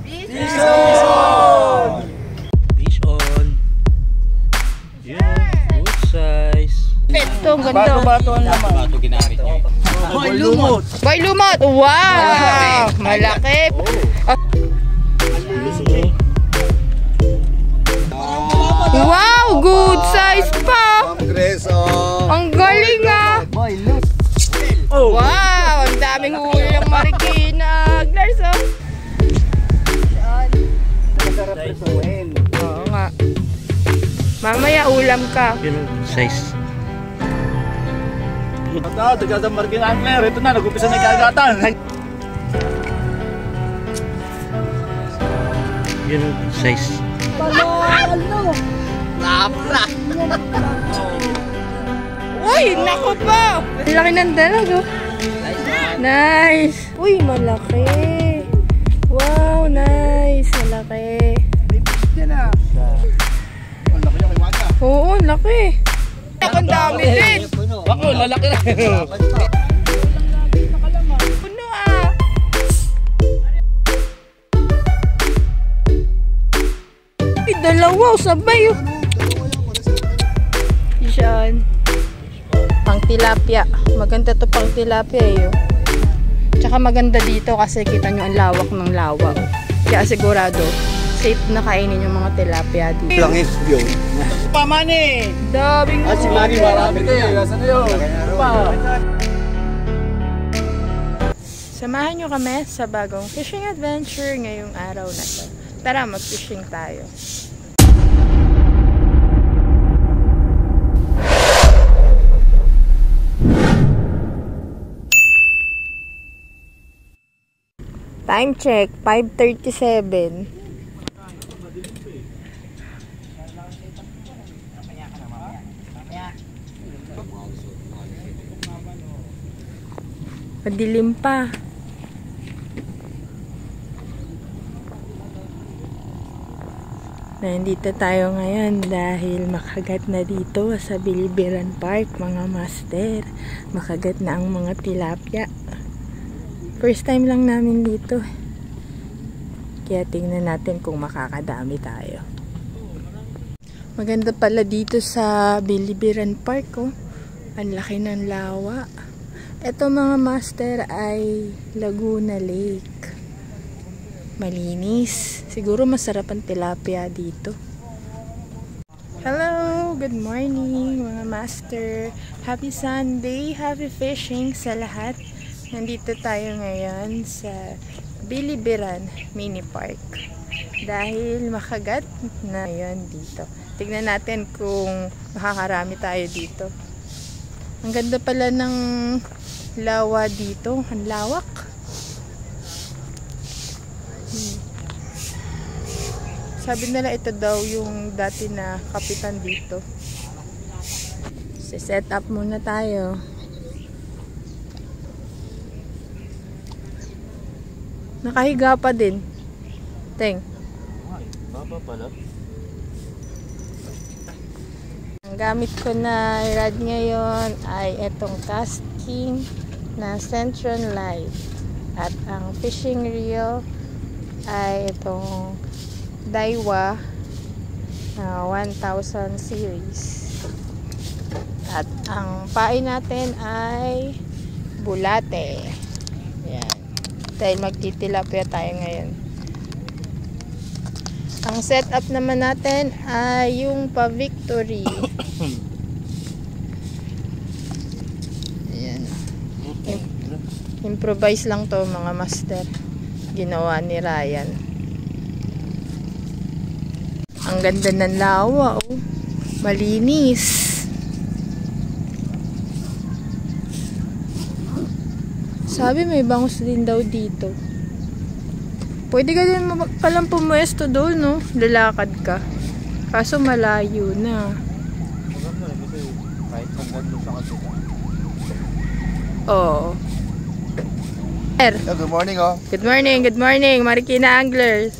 Fish on! Fish on. Yeah, good size. Ito, ang ganda. Bato-bato ang naman. Bato ginamit nyo. Boy lumot. Boy lumot! Wow! Malaki! Wow! Good size pa! Ang galing ah! Wow! Ang daming huli ng Marikina Anglers oh! Masarap prituin. Oo nga. Mamaya ulam ka. Yun, size. Ito, tagadang Marikina Angler. Ito na, nag-upisa na kagatan. Yun, size. Labra! Uy! Naku po! Laki ng dalag oh. Nice! Uy! Malaki! Wow! Nice! Malaki! May fish yan ah. Ang laki yung iwaga. Oo! Laki! Ang dami din! Ako, lalaki na. Puno ah! Ay, dalawa! Sabay oh! Yan. Pang tilapia. Maganda to pang tilapia eh. Oh. Tsaka maganda dito kasi kita nyo ang lawak ng lawa. Oh. Kaya sigurado, safe na kainin yung mga tilapia dito. Langis yun. Pamani! Daming Ah, si Mani marami kayo. Asan na yun? Samahan nyo kami sa bagong fishing adventure ngayong araw na to. Tara, mag-fishing tayo. Time check, 5:37. Madilim pa. Nandito tayo ngayon dahil makagat na dito sa Bilibiran Park, mga master. Makagat na ang mga tilapia. First time lang namin dito. Kaya tingnan natin kung makakadami tayo. Maganda pala dito sa Bilibiran Park oh. Ang laki ng lawa. Ito mga master ay Laguna Lake. Malinis. Siguro masarap ang tilapia dito. Hello! Good morning mga master. Happy Sunday! Happy fishing sa lahat. Nandito tayo ngayon sa Bilibiran Mini Park. Dahil makagat na ngayon dito. Tignan natin kung makakarami tayo dito. Ang ganda pala ng lawa dito. Ang lawak. Sabi nila ito daw yung dati na kapitan dito. Set up muna tayo. Nakahiga pa din. Teng. Baba pala. Ang gamit ko na rod ngayon ay itong casting na Centron Light. At ang fishing reel ay itong Daiwa 1000 series. At ang pain natin ay bulate. Yan. Dahil magtitilapia tayo ngayon. Ang setup naman natin ay yung pa-Victory. Ayan. Improvise lang to mga master. Ginawa ni Ryan. Ang ganda ng lawa oh. Malinis. Sabi may bangus din daw dito. Pwede ka din palang pumuesto doon, no? Lalakad ka. Kaso malayo na. Oo. Good morning oh. Good morning, good morning, Marikina Anglers.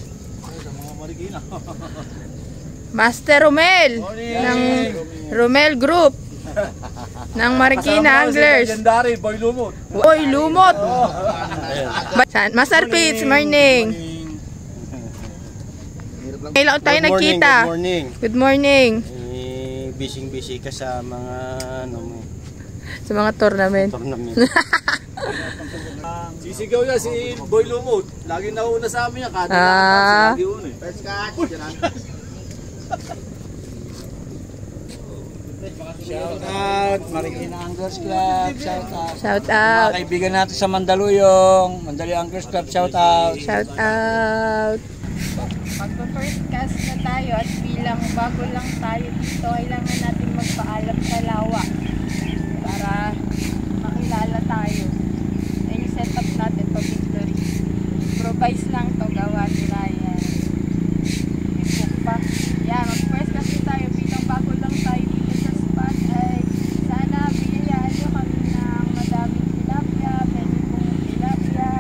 Master Romel ng Romel Group ng Marikina Anglers. Legendary Boy Lumot. Boy Lumot. Master Pitts, morning. Kailan tayo nagkita? Good morning. Good morning. Busy ka sa mga Sa mga tournament. Sisigaw niya si Boy Lumot. Lagi nauna sa amin yan. Kada lagi una eh. First catch. Shout out Marikina Anglers Club. Shout out. Shout out. Mga kaibigan natin sa Mandaluyong. Mandaluyong Anglers Club. Shout out. Shout out. Magpa-first cast na tayo at bilang bago lang tayo dito, kailangan natin magpaalam sa lawa para makilala tayo. Yan yung setup natin pa victory. Improvise lang to, gawa ni Ryan. May cook pa. Yan, mag-first cast na tayo bilang bago lang tayo dito sa spot ay sana biyayaan nyo kami ng madaming tilapia, pwede pong tilapia.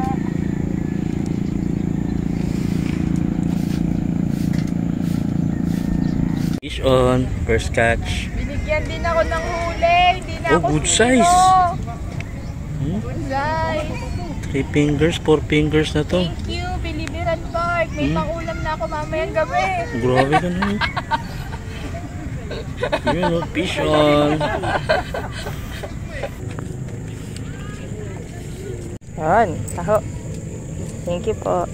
Fish on, first catch. Binigyan din ako ng huli, hindi na Oh, ako good sino. size. Good size. 3 fingers, 4 fingers na to. Thank you, Bilibiran Park. May pangulam na ako mamayang gabi. Grabe ka na. Yun o, fish on. Yan, taho. Thank you po.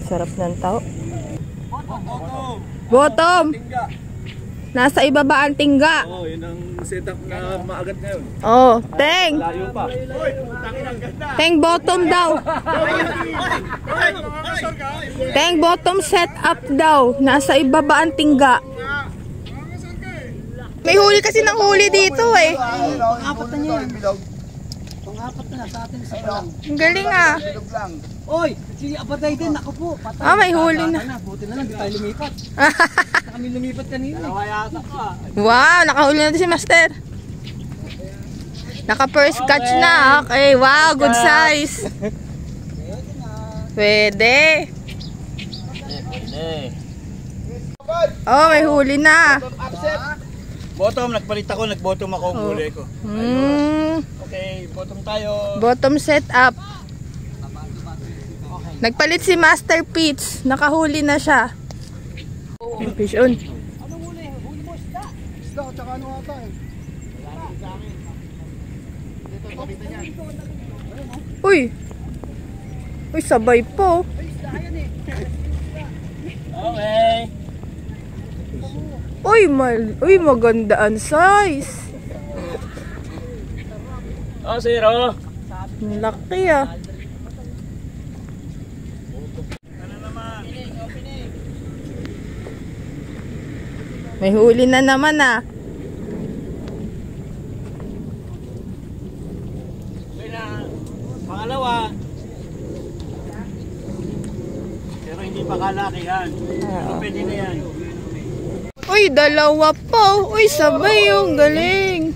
Sarap ng taho. Bottom! Nasa ibaba ang tingga. Oh, yun ang setup na maagat ngayon. Oh, teng! Layo pa. Teng bottom daw. Teng bottom set up daw. Nasa ibaba ang tingga. May huli kasi ng huli dito eh. Apat na niya yan. Pang-apat na sa atin sa palang. Ang galing ah. Oy, si Abaday din, ako po. Patay. Ah, may huli na. Buti na lang, di tayo lumipat. Kami lumipat kanina. Dalawa yata ka. Wow, nakahuli na si Master. Naka first catch na. Okay, wow, good size. Pwede. Oh, may huli na. Bottom, nagpalit ako, nag-bottom ako ang huli ko. Okay, bottom tayo. Bottom set up. Nagpalit si Master Peach. Nakahuli na siya. Fish on. Isda, tsaka ano ata eh. Uy. Uy, sabay po. Okay. Uy, maganda ang size. Oh, zero. Ang laki ah. May huli na naman ah. Pangalawa. Pero hindi pa kalaki yan. Pwede na yan. Uy, dalawa po. Uy, sabay yung galing.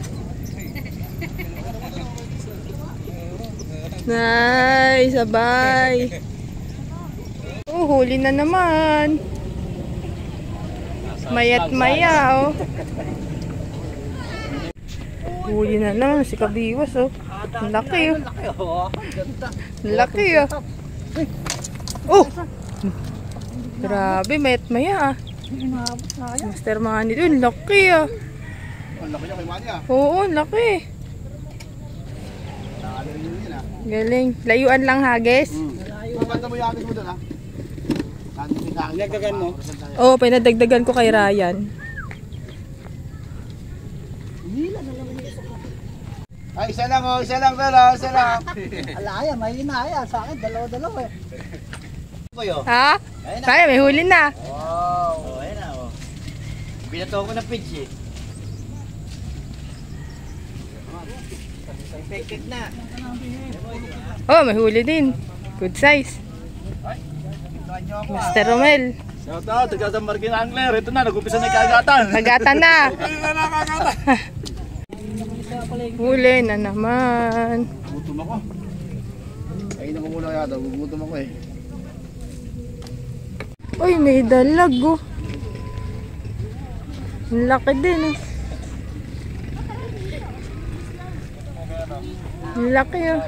Nice, sabay. Oh, huli na naman. Mayat maya, oh. Huli na naman si Kabiwas, oh. Ang laki, oh. Ang laki, oh. Oh! Grabe, mayat maya, ah. Master Manny doon, laki, ah. Ang laki niya kay Manny ah. Oo, laki. Galing. Layuan lang, Hages. Maganda mo yung agad mo doon ha. Nagdagan mo? Oo, pinadagdagan ko kay Ryan. Ay, isa lang oh, isa lang dala, isa lang. Alaya, may inaya. Sa akin, dalawa-dalawa eh. Ha? Kaya, may huli na. Wow. Oh, ayan na oh. Binato ko ng pitch eh. Infected na. Oh, may huli din. Good size. Mr. Romel. Shout out, taga Marikina Angler. Ito na, nag-umpisa na yung kagatan. Nagatan na. Huli na naman. Gutom ako. Kainin ko muna kaya, gugutom ako eh. Uy, may dalag oh. Ang laki din oh. Ang laki oh.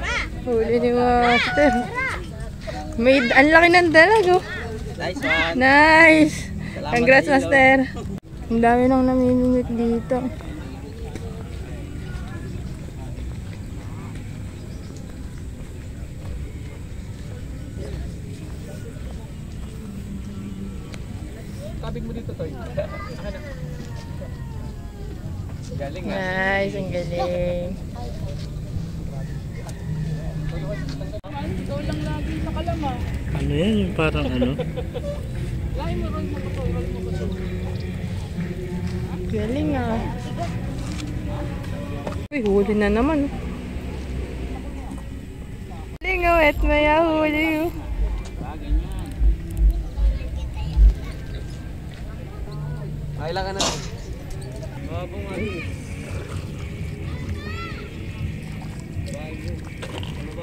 Huli ni Master. May, ang laki ng dalag oh. Nice one. Nice! Salamat Congrats, sa ilog. Master. Ang dami nang namimingwit dito. Kabig mo dito, Toy. Galing ah. Nice, ang galing. Ano yan? Yung parang ano? Galing ah. Uy, huli na naman. Galing oh, at may huli oh. Kailangan na.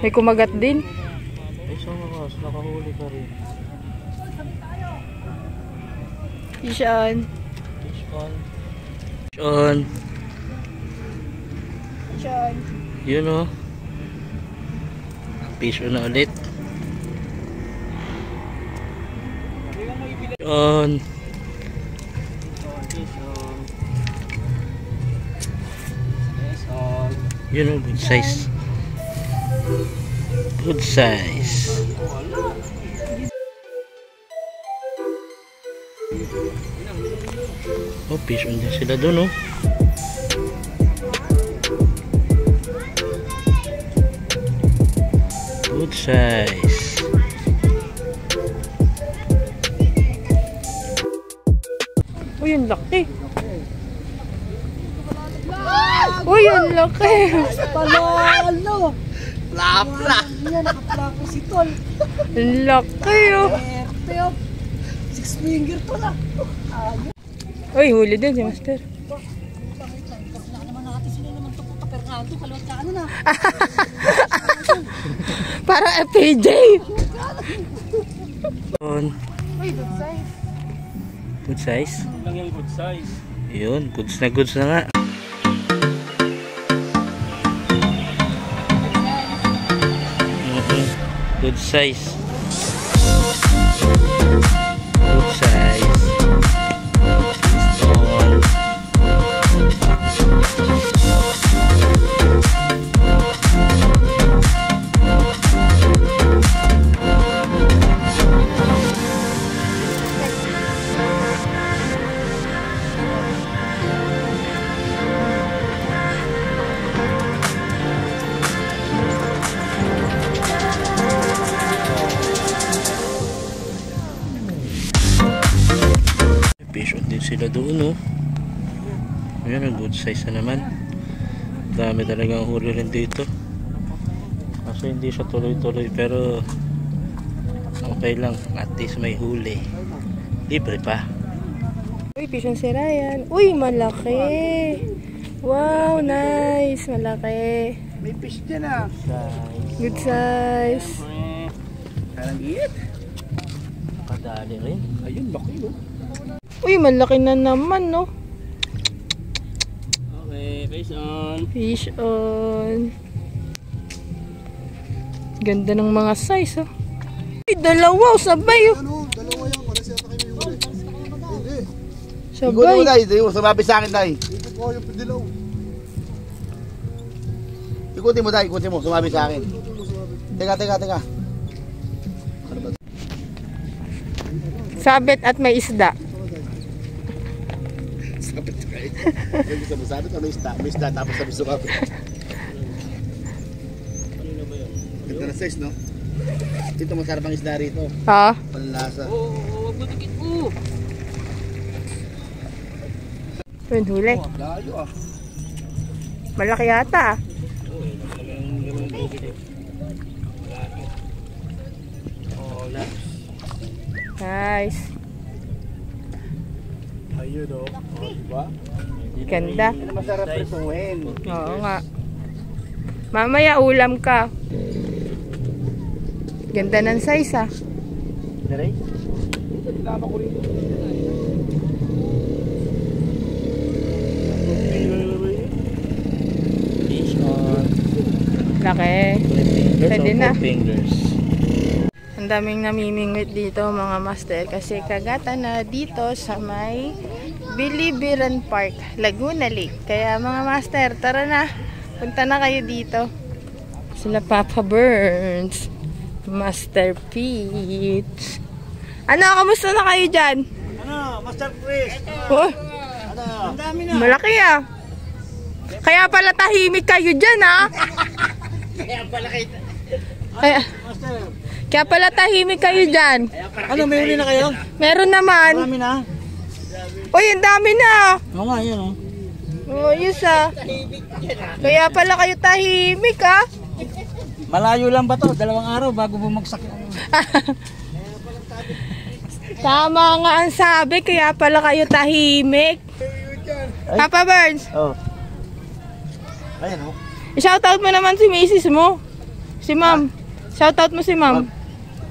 May kumagat din. Ay, sa wakas, nakahuli ka rin. Fish on. Fish on. Fish on. Fish on. Yun o. Fish on na ulit. Fish on. Yun o, good size. Good size. Oh, fish on din sila dun, oh. Good size. Uy, ang laki. Uy, ang laki. Palalo! Lapla! Yan, nakaplako si Tol. Ang laki oh. Pero, 6 finger to na. Uy, huli din si Master. Para FPJ. On. Uy, good size. Good size. Lang yung good size. Yun, goods na nga. Good size. Good size. Stone. Fish on din sila doon, oh. Ayan, ang good size na naman. Dami talagang huli rin dito. Kaso hindi siya tuloy-tuloy, pero okay lang, at least may huli. Libre pa. Uy, fish on si Ryan. Uy, malaki. Wow, nice. Malaki. May fish dyan ah. Good size. Parang giit. Kadali rin. Ayun, laki no. Uy, malaki na naman, no? Okay, fish on. Fish on. Ganda ng mga size, oh. Uy, dalawa, sabay, oh. Ano, dalawa yan, para siya kayo yung huli. Hindi, Igutin mo Sabay. tayo, sumabi sa akin tayo. ito ko yung padilaw. Ikutin mo tayo, ikutin mo, sumabi sa akin. Teka. Sabit at may isda. Sabit kayo. Yung gusto mo sabit, ano may isda, tapos sabi sumabit. Ganda na size, no? Ito masarap ang isda rito. Ha? Panlasa. Huwag mo tikit mo. Yun, huli. Layo ah. Malaki yata, ah. Nice. Ayun o. Diba? Ganda. Ano masarap prisuhin? Oo nga. Mamaya ulam ka. Ganda ng size, ah. Diray? Lama ko rin. Fish on. Laki. 3 fingers Pwede or na. 4 fingers. Ang daming namimingwit dito mga master kasi kagatan na dito sa may Bilibiran Park, Laguna Lake. Kaya mga master, tara na. Punta na kayo dito. Sila Papa Burns, Master Pete. Ano, kamusta na kayo dyan? Ano, Master Chris? Oh, Ano? Ang dami na. malaki ah. Kaya pala tahimik kayo dyan ah. Kaya pala kayo. Master. Kaya pala tahimik kayo dyan. Ano, may huli na kayo? Meron naman. Marami na. Uy, ang dami na. Oo nga, yan oh. Oh, yes ah. Kaya pala kayo tahimik ah. Malayo lang ba to? 2 araw bago bumagsak yung ano. Tama nga ang sabi, kaya pala kayo tahimik. Papa Burns, Oh. Ayan oh. i-shoutout mo naman si Mrs. mo. Si Ma'am. Shoutout mo si Ma'am.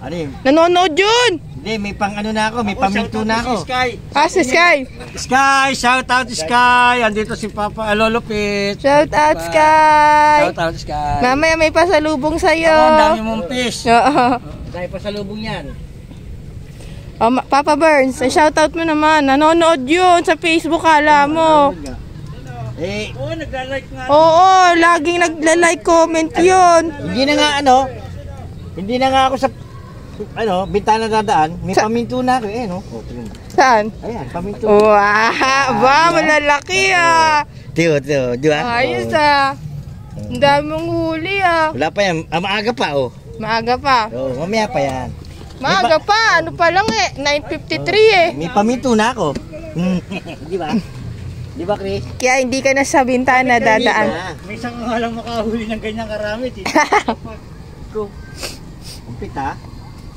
Ano yun? Nanonood yun. Hindi, may pang ano na ako, may paminto na ako. Ah, si Sky. Sky, shout out Sky. Andito si Papa Lolo Pete. Shoutout Sky. Shout out Sky. Mamaya may pasalubong sa'yo. Ang dami mong fish. Oo. Dahil pa sa lubong yan. Oh, Papa Burns, shoutout mo naman. Nanonood yun sa Facebook, kala mo. Eh, oh, nagla-like nga. Oo, laging nagla-like comment yun. Hindi na nga ano, hindi na nga ako sa ano, bintana dadaan. May paminto na ako eh, no? Oh, tingnan mo. Saan? Ayan, paminto. Wow, ba, malalaki ah. Tiyo, di ba? Ayos ah. Ang dami mong huli ah. Wala pa yan, maaga pa oh. Maaga pa. Oh, mamaya pa yan. Maaga pa, ano pa lang eh, 9:53 eh. May paminto na ako. Di ba? Di ba, Chris? Kaya hindi ka na sa bintana dadaan. May isang nga lang makahuli ng ganyang karamit eh. Kumpit ha?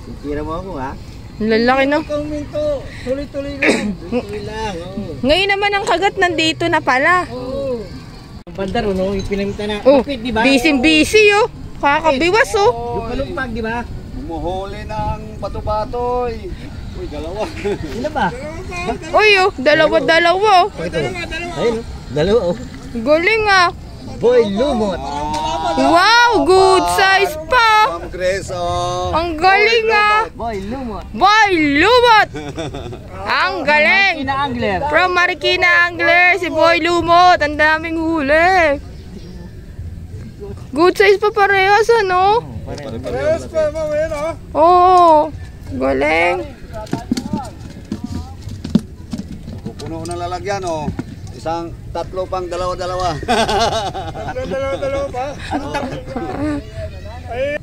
Titira mo ako ha? Lalaki no. Paminto, tuloy-tuloy lang. Tuloy lang, oh. Ngayon naman ang kagat nandito na pala. Oh. Ang bandar, no? Yung pinamita na. Oh, Kumpit, di ba? busy oh. Kakabiwas oh. Yung palumpag, di ba? Bumuhuli ng bato-batoy. Uy, dalawa. Sino ba? Uy oh, dalawa-dalawa oh. Ayun, dalawa oh. Galing ah. Boy Lumot. Wow, good size pa. Ma'am Chris, oh. Ang galing ah. Boy Lumot. Boy, lumot. Ang galing. Ina-angler. From Marikina Angler, si Boy Lumot. Ang daming huli. Good size pa parehas, ano? Parehas pa, ma'am, ayan, oh. Oo. Galing. Pupuno ng lalagyan, oh. Isang, tatlo pang dalawa-dalawa. Dalawa-dalawa pa?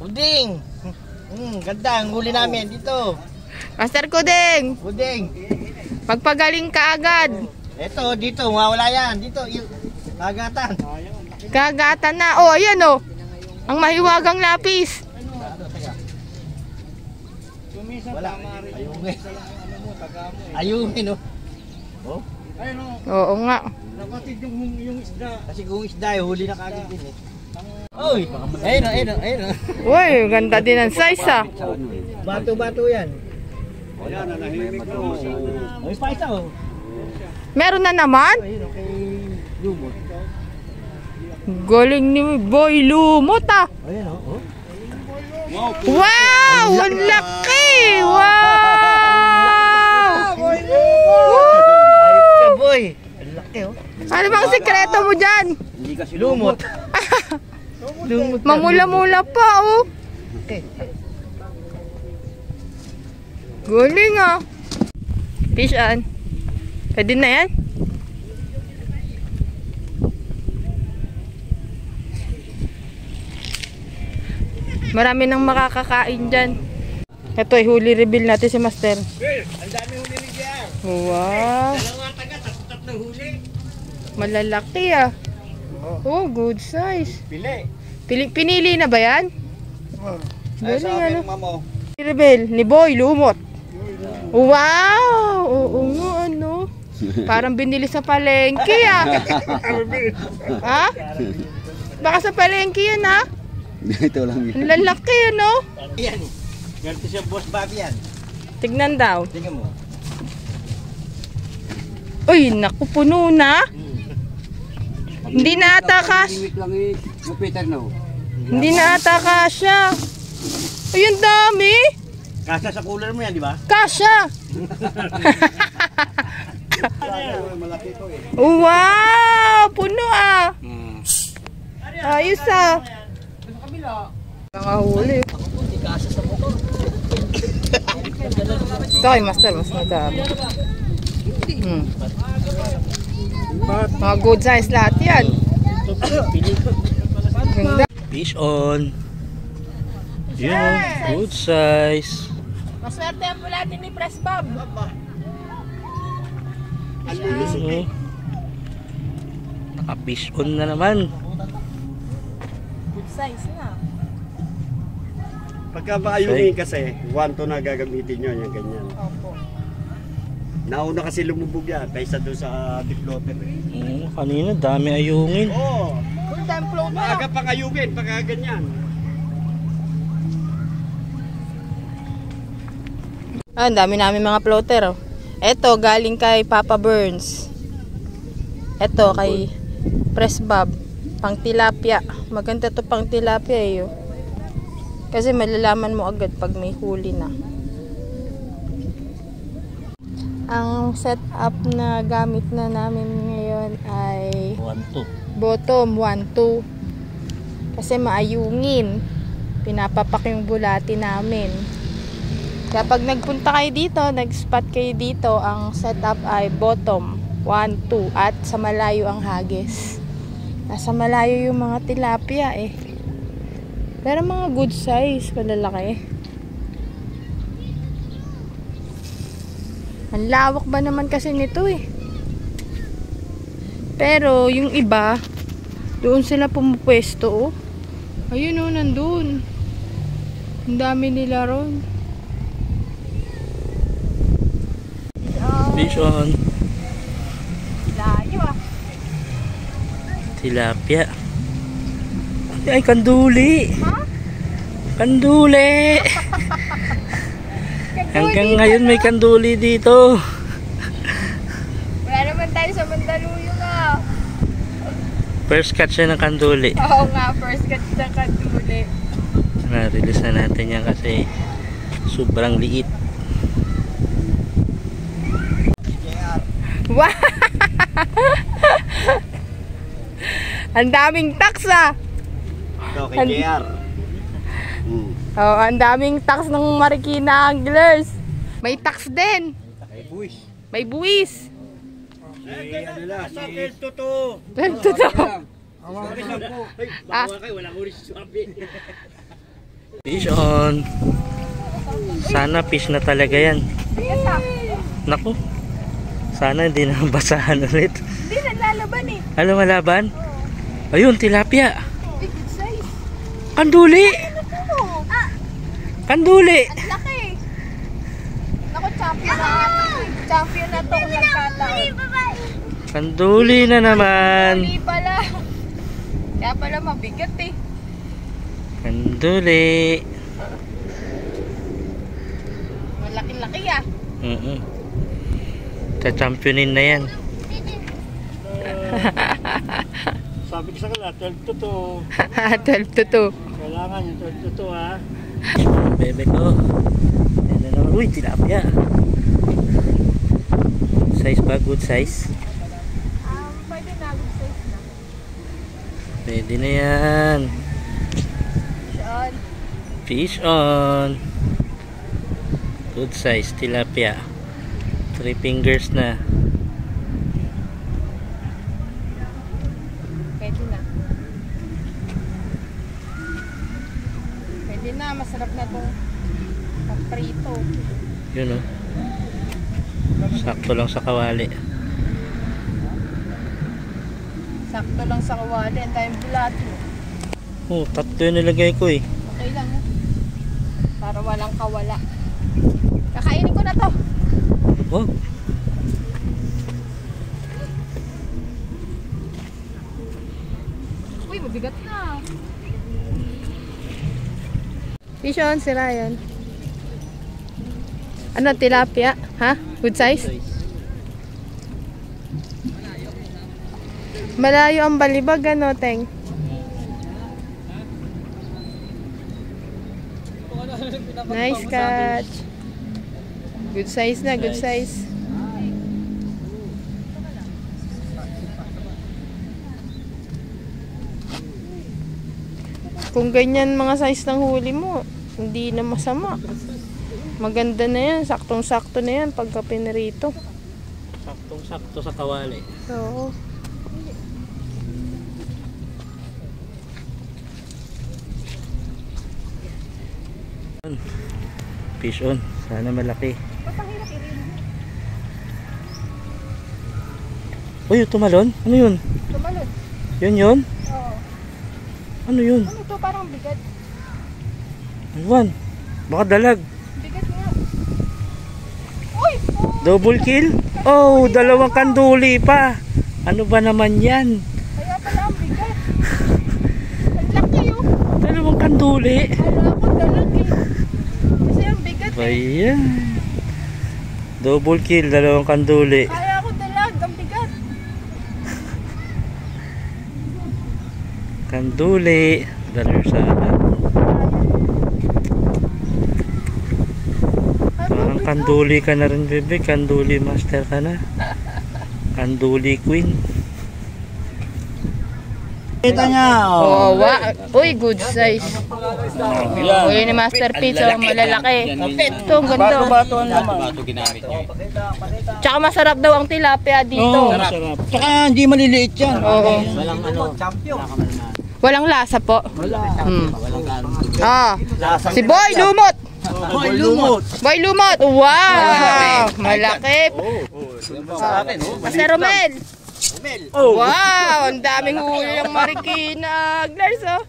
Uding. Ganda ang huli namin dito. Master Kudeng, Uding. pagpagaling ka agad. Ito, dito, mawala yan. Dito, yung agatan. Kagatan na. Oh, ayan oh. Ang mahiwagang lapis. Wala. Ayungin. Ayungin, no? Oh? Oo nga. Napatid yung isda. Kasi kung isda, huli na kagad din eh. Oy! Ayun. Uy, ganda din ang size ah. Bato-bato yan. Ayan, nanahimik na, oh. Oy, pa isa oh. Meron na naman. Ayun, okay. Lumot. Galing ni Boy Lumot ah. Ayun, oh. Wow! Ang laki! Wow! Ayun ka, boy. Ang laki, oh. Ano bang sikreto mo dyan? Hindi kasi lumot. Lumot. Mamula-mula pa oh. Okay. Galing ah. Fish on. Pwede na yan? Marami nang makakakain dyan. Ito ay huli reveal natin si Master. Ang dami huli ni JR. Wow. Dalawang taga, tatlo huli. Malalaki ah. Oh, good size. Pili. Pinili na ba yan? Ay, Galing sa ano. amin, ma'am, oh. Reveal ni Boy Lumot. Wow! Oo nga ano. Parang binili sa palengke ah. Ha? Baka sa palengke yan ha? Ito lang yun. Ang lalaki ano. Yan. Ganito siya, boss Bobby yan. Tignan daw. Tingnan mo. Uy, naku, puno na. Hindi na ata Peter, no? Hindi na ata kasya. Ay, ang dami. Kasya sa cooler mo yan, di ba? Kasha! Malaki ito eh. Wow! Puno ah! Ayos ah! Nakahuli. Ito kay Master, mas madami. Mga good size lahat yan. Ganda. Fish on. Yun o, good size. Maswerte ang bulati ni Press Bob. Oo. Naka-fish on na naman. Good size na. Pagka maayungin kasi, 1 na gagamitin nyo, yung ganyan. Opo. Nauna kasi lumubog yan, kaysa doon sa diploter. Kanina dami ayungin. Oo, Full time float na. maaga pang ayungin, pagka ganyan. Ah, ang dami namin mga floater. Oh. Ito, galing kay Papa Burns. Ito, kay Press Bob. Pang tilapia. Maganda to pang tilapia eh. Oh. Kasi malalaman mo agad pag may huli na. Ang setup na gamit na namin ngayon ay 1-2. bottom 1-2. Kasi maayungin. Pinapapak yung bulati namin. Kapag nagpunta kayo dito, nag-spot kayo dito, ang setup ay bottom 1-2 at sa malayo ang hagis. Nasa malayo yung mga tilapia eh. Pero mga good size, malalaki. Ang lawak ba naman kasi nito eh. Pero yung iba, doon sila pumupwesto oh. Ayun oh, nandun. Ang dami nila ron. Fish on. Layo ah. Tilapia. Ay, kanduli. Ha? Kanduli. Hanggang ngayon may kanduli dito. Wala naman tayo sa Mandaluyong ah. First catch na ng kanduli. Oo nga, first catch ng kanduli. Na-release na natin yan kasi sobrang liit. Wow! Ang daming tax ah. Ito, kay JR. Oh, ang daming tax ng Marikina Anglers. May tax din. Kay Buwis. May buwis. Ano na, si... Totoo. Totoo. Ah, Fish on. Sana fish na talaga yan. Naku. Sana hindi na basahan ulit. hindi naglalaban eh. Alam malaban? Ayun, tilapia. Big size. Kanduli. Ah, Kanduli. ang laki. Naku, champion na. Champion na to kung nagkataon. Kanduli na naman. Hindi pala. Kaya pala mabigat eh. Kanduli. Malaki-laki ah. Chachampionin na yan. Sabi ko sa kanila, 12 to 12 to 2. Kailangan yung 12 to ha. Bebe ko. Ayan na naman. Uy, tilapia. Size ba? Good size? Pwede na, good size na. Pwede na yan. Sean. Fish on. Good size tilapia. 3 fingers na. Pwede na. Pwede na, masarap na itong paprito. Yun o. Sakto lang sa kawali. Sakto lang sa kawali, ang tayong bulati. Oh, 3 yung nilagay ko eh. Okay lang eh. Para walang kawala. Kakainin ko na to. Oh. Uy, mabigat na. Fish on, si Ryan. Ano, tilapia? Ha? Good size? Malayo ang balibag, ano, Teng? Nice catch. Good size na, good size. Kung ganyan mga size ng huli mo, hindi na masama. Maganda na yan, saktong-sakto na yan pagka pinarito. Saktong-sakto sa kawali. Oo. Fish on. Sana malaki. Uy, tumalon? Ano yun? Tumalon. Yun yun? Oo. Ano yun? Ano to? Parang bigat. Iwan. Baka dalag. Bigat nga. Uy! Double kill? Oh, dalawang kanduli pa. Ano ba naman yan? Kaya pala ang bigat. Ang laki oh. Dalawang kanduli. Alam ko dalag eh. Kasi ang bigat eh. Ayan. Double kill, dalawang kanduli. Kaya ako dalag, ang bigat. Kanduli. Dalar sana. Parang kanduli ka na rin, bebe. Kanduli master ka na. Kanduli queen. Kita niya. Oh, uy, good size. Yan. Uy, ni Master Pete, oh, malalaki. Ito, ang ganda. Bato-bato naman. Tsaka masarap daw ang tilapia dito. Oo, masarap. Tsaka hindi maliliit yan. Oo. Walang champion. Walang lasa po. Ah, si Boy Lumot. Boy, lumot. Boy Lumot. Wow! Malaki. Master Romel. Wow! Ang daming huli ng Marikina Anglers, oh.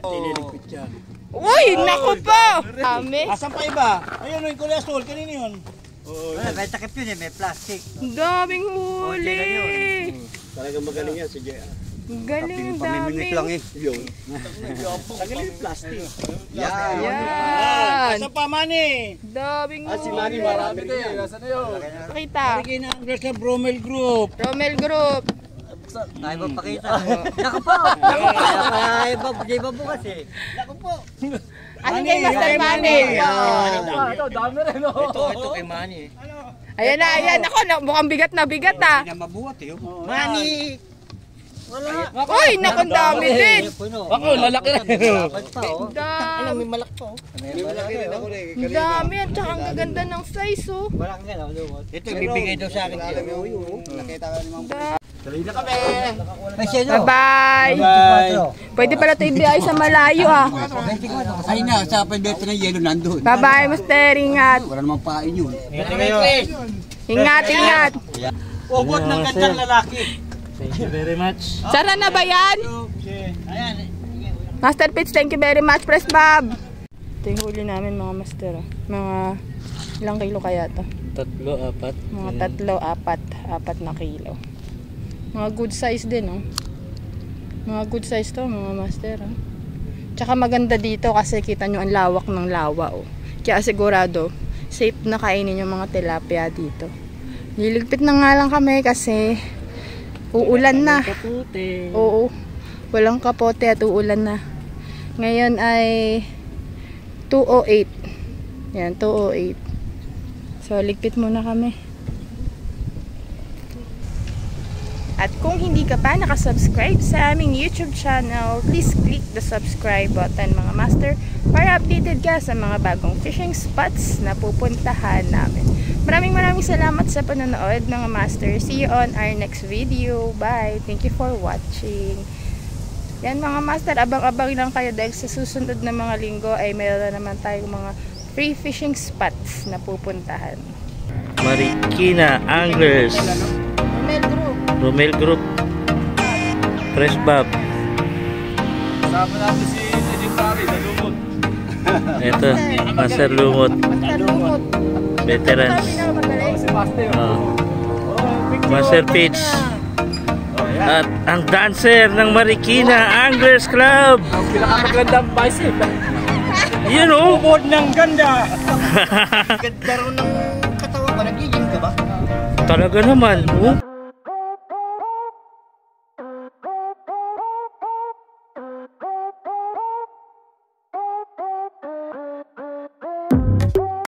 Tililigpit yan. Uy, naku po! Dami. Asan pa iba? Ayun, yung kulay asol. Kanino yun? May takip yun eh, may plastic. Ang daming huli. Talagang magaling yan si JR. Galing, dami. eh. Yun. Tagaling yung plastic. Yan. Asan pa, Manny? Daming huli. Mani marami din yan. Pakita. Marikina Anglers sa Bromel Group. Romel Group. Tayo ba pakita? Naku po! Kaya ba bukas eh? Naku po! Asan kay Master Manny? Ito, dami rin o. Ito kay Manny eh. Ayan na, ayan. Ako, mukhang bigat na bigat ah. Hindi na mabuhat eh. Manny! Uy, naku, ang dami din. Ako, lalaki na. Dami. malak po. Ang dami. At saka ang gaganda ng size, oh. Ito, ibibigay daw sa akin. Nakita ka ni Mang Bye-bye. Pwede pala ito ibigay sa malayo, ah. Ay na, sa pwede na yelo nandun. Bye-bye, Master. Ingat. Wala namang pain yun. Ingat, ingat. Ugot ng gandang lalaki. Thank you very much. Sara na ba yan? Master Pitch, thank you very much. Press Bob. Ito yung huli namin mga master. Mga ilang kilo kaya to? 3, 4. Mga 3, 4 na kilo. Mga good size din, oh. Mga good size to mga master, oh. Tsaka maganda dito kasi kita nyo ang lawak ng lawa, oh. Kaya sigurado safe na kainin yung mga tilapia dito. Liligpit na nga lang kami kasi uulan na. Oo. Walang kapote at uulan na. Ngayon ay 2:08. Yan, 2:08. So, ligpit muna kami. At kung hindi ka pa nakasubscribe sa aming YouTube channel, please click the subscribe button mga master para updated ka sa mga bagong fishing spots na pupuntahan namin. Maraming salamat sa panonood mga master. See you on our next video. Bye. Thank you for watching. Yan mga master, abang-abang lang kayo dahil sa susunod na mga linggo ay mayroon naman tayong mga free fishing spots na pupuntahan. Marikina Anglers. Romel Group. Romel Group. Press Bob. Kasama natin si Legend Pari, sa lumot. Ito, Master Lumot. Master Lumot. Veterans. Si Master. Master Pitch. At ang dancer ng Marikina Anglers Club. Ang pinakamagandang bicep. Yun o. Ubod ng ganda. Ganda rin ng katawan ko. Nagiging ka ba? Talaga naman. Oh.